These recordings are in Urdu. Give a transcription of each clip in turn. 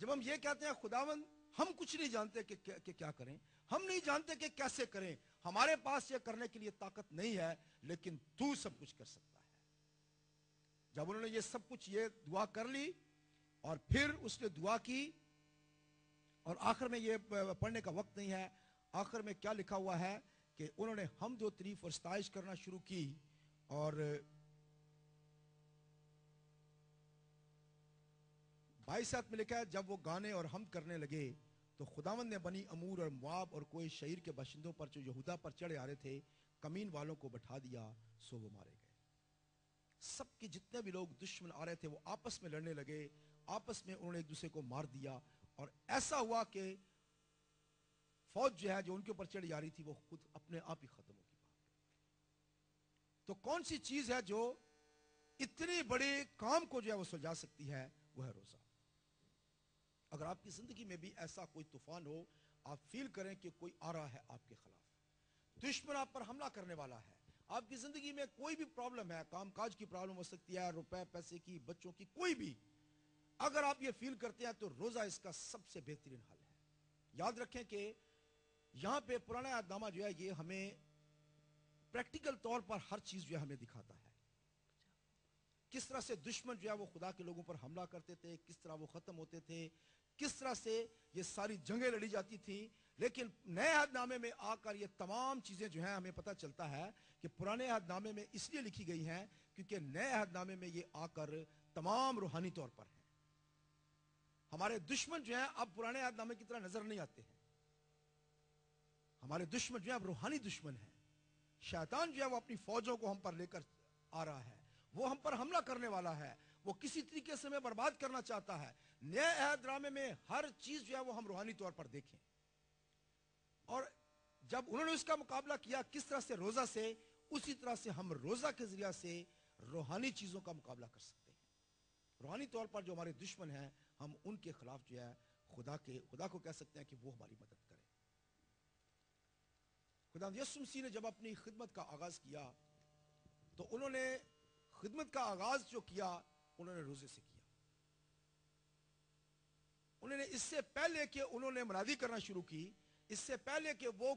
جب ہم یہ کہتے ہیں خداوند ہم کچھ نہیں جانتے کہ کیا کریں, ہم نہیں جانتے کہ کیسے کریں, ہمارے پاس یہ کرنے کے لیے طاقت نہیں ہے, لیکن تو سب کچھ کر سکتا ہے. جب انہوں نے یہ سب کچھ یہ دعا کر لی اور پھر اس نے دعا کی, اور آخر میں یہ پڑھنے کا وقت نہیں ہے, آخر میں کیا لکھا ہوا ہے کہ انہوں نے حمد و تعریف اور ستائش کرنا شروع کی. اور 22 میں لکھا ہے جب وہ گانے اور حمد کرنے لگے تو خداوند نے بنی امور اور مواب اور کوئی شعیر کے باشندوں پر جو یہودا پر چڑھے آ رہے تھے کمین والوں کو بٹھا دیا, سو وہ مارے گئے. سب کے جتنے بھی لوگ دشمن آ رہے تھے وہ آپس میں لڑنے لگے, آپس میں انہوں نے ایک دوسرے کو مار دیا, اور ایسا ہوا کہ فوج جو ہے جو ان کے اوپر چڑھی آ رہی تھی وہ خود اپنے آپ ہی ختم ہو گئی. تو کون سی چیز ہے جو اتنی بڑے کام کو جو ہے وہ سلجھا سکتی ہے؟ وہ ہے روزہ. اگر آپ کی زندگی میں بھی ایسا کوئی طوفان ہو, آپ فیل کریں کہ کوئی آ رہا ہے آپ کے خلاف, دشمن آپ پر حملہ کرنے والا ہے, آپ کی زندگی میں کوئی بھی پرابلم ہے, کام کاج کی پرابلم ہو سکتی ہے, روپے پیسے کی, بچوں کی, کوئی بھی, اگر آپ یہ فیل کرتے ہیں تو روزہ اس کا سب سے بہترین حل ہے. یاد رکھیں کہ یہاں پہ پرانا عہد نامہ جو ہے یہ ہمیں پریکٹیکل طور پر ہر چیز جو ہے ہمیں دکھاتا ہے, کس طرح سے دشمن جو ہے وہ خدا کے لوگوں پر حملہ کرتے تھے, کس طرح وہ ختم ہوتے تھے, کس طرح سے یہ ساری جنگیں لڑی جاتی تھیں. لیکن نئے عہد نامے میں آ کر یہ تمام چیزیں جو ہیں ہمیں پتہ چلتا ہے کہ پرانے عہد نامے میں اس لیے لکھی گئی ہیں کیونکہ نئے عہد نامے میں یہ آ کر تمام روحانی طور پر ہیں. ہمارے دشمن جو ہیں اب پرانے عہد نامے کی طرح نظر نہیں آتے ہیں. ہمارے دشمن جو ہیں اب روحانی دشمن ہیں. شیطان جو ہے وہ اپنی فوجوں کو ہم پر لے کر آ رہا ہے, وہ ہم پر حملہ کرنے والا ہے, وہ کسی طریقے سے ہمیں برباد کرنا چاہتا ہے. نئے عہد نامے میں ہر چیز جو ہے وہ ہم روحانی طور پر دیکھیں, اور جب انہوں نے اس کا مقابلہ کیا کس طرح سے, روزہ سے, اسی طرح سے ہم روزہ کے ذریعہ سے روحانی چیزوں کا مقابلہ کر سکتے ہیں. روحانی طور پر جو ہمارے دشمن ہیں ہم ان کے خلاف جو ہے خدا کو کہہ سکتے ہیں کہ وہ ہماری مدد کرے. خدا یسوع مسیح نے جب اپنی خدمت کا آغاز کیا تو انہوں نے خدمت کا آغاز جو کیا انہوں نے روزے سے کیا. انہوں نے اس سے پہلے کہ انہوں نے منادی کرنا شروع کی, اس سے پہلے کہ وہ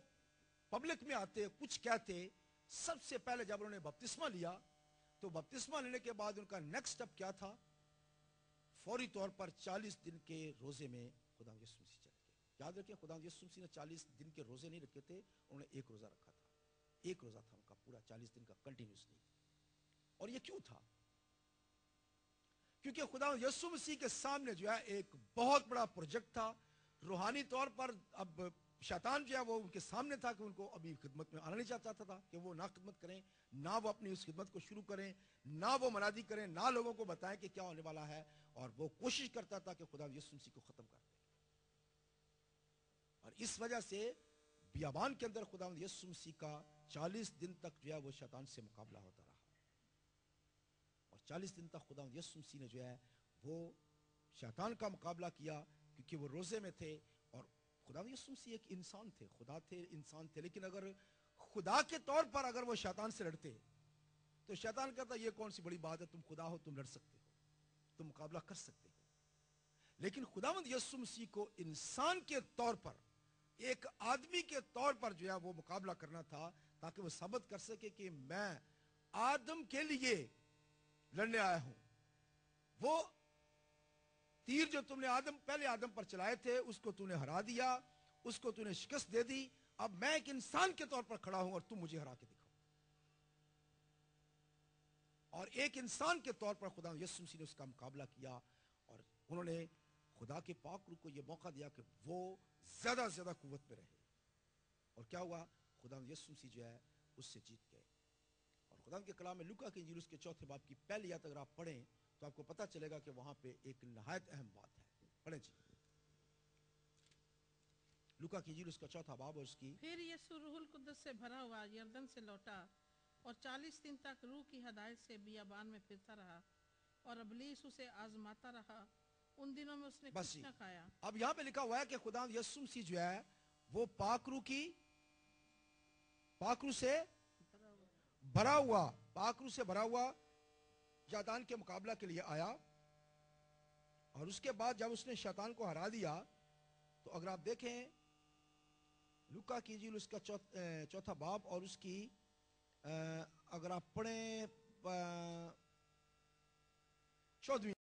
پبلک میں آتے کچھ کہتے, سب سے پہلے جب انہوں نے بپتسمہ لیا تو بپتسمہ لینے کے بعد ان کا نیکسٹ سٹیپ کیا تھا؟ فوری طور پر 40 دن کے روزے میں خدا یسوع مسیح چلے گئے. یاد رکھیں خدا یسوع مسیح نے 40 دن کے روزے نہیں رکھے تھے, انہوں نے ایک روزہ رکھا تھا. ایک روزہ تھا ان کا پورا 40 دن کا کنٹینیوسلی. اور یہ کیوں تھا؟ کیونکہ خدا یسوع مسیح کے سامنے جو ہے ایک بہت بڑا پروجیکٹ تھا روحانی طور پر. اب شیطان جو ہے وہ ان کے سامنے تھا کہ ان کو ابھی خدمت میں آنا نہیں چاہتا تھا کہ وہ نہ خدمت کریں, نہ وہ اپنی اس خدمت کو شروع کریں, نہ وہ منادی کریں, نہ لوگوں کو بتائیں کہ کیا ہونے والا ہے, اور وہ کوشش کرتا تھا کہ خدا یسوع مسیح کو ختم کر دے. اور اس وجہ سے بیابان کے اندر خدا یسوع مسیح کا 40 دن تک جو ہے وہ شیطان سے مقابلہ ہوتا رہا, اور 40 دن تک خدا یسوع مسیح نے جو ہے وہ شیطان کا مقابلہ کیا کیونکہ وہ روزے میں تھے. اور خدا یسوع مسیح ایک انسان تھے, خدا تھے, انسان تھے, لیکن اگر خدا کے طور پر اگر وہ شیطان سے لڑتے تو شیطان کہتا یہ کون سی بڑی بات ہے, تم خدا ہو, تم لڑ سکتے ہو, تم مقابلہ کر سکتے ہو. لیکن خداوند یسوع مسیح کو انسان کے طور پر, ایک آدمی کے طور پر جو ہے وہ مقابلہ کرنا تھا تاکہ وہ ثابت کر سکے کہ میں آدم کے لیے لڑنے آیا ہوں. وہ تیر جو تم نے پہلے آدم پر چلائے تھے اس کو تم نے ہرا دیا, اس کو تم نے شکست دے دی. اب میں ایک انسان کے طور پر کھڑا ہوں اور تم مجھے ہرا کے دکھاؤ. اور ایک انسان کے طور پر خدا یسوع مسیح نے اس کا مقابلہ کیا, اور انہوں نے خدا کے پاک روح کو یہ موقع دیا کہ وہ زیادہ سے زیادہ قوت میں رہے. اور کیا ہوا؟ خدا یسوع مسیح جو ہے اس سے جیت گئے. اور خدا کے کلام میں لوکا کی انجیل اس کے 4 باب کی پہلی آیت اگر آپ پڑھیں تو آپ کو پتہ چلے گا کہ وہاں پہ ایک نہایت اہم بات ہے. پڑھیں جی, لوکا کی انجیل اس کا 4 باب اور اس کی. پھر یسوع روح القدس سے بھرا ہوا یردن سے لوٹا اور 40 دن تک روح کی ہدایت سے بیابان میں پھرتا رہا, اور ابلیس اسے آزماتا رہا. ان دنوں میں اس نے کچھ نہ کھایا. اب یہاں پہ لکھا ہوا ہے کہ خدا یسوع مسیح جو ہے وہ پاک روح سے بھرا ہوا شیطان کے مقابلہ کے لیے آیا, اور اس کے بعد جب اس نے شیطان کو ہرا دیا تو اگر آپ دیکھیں لوکا کی انجیل اس کا چوتھا باب اور اس کی اگر آپ پڑھیں 14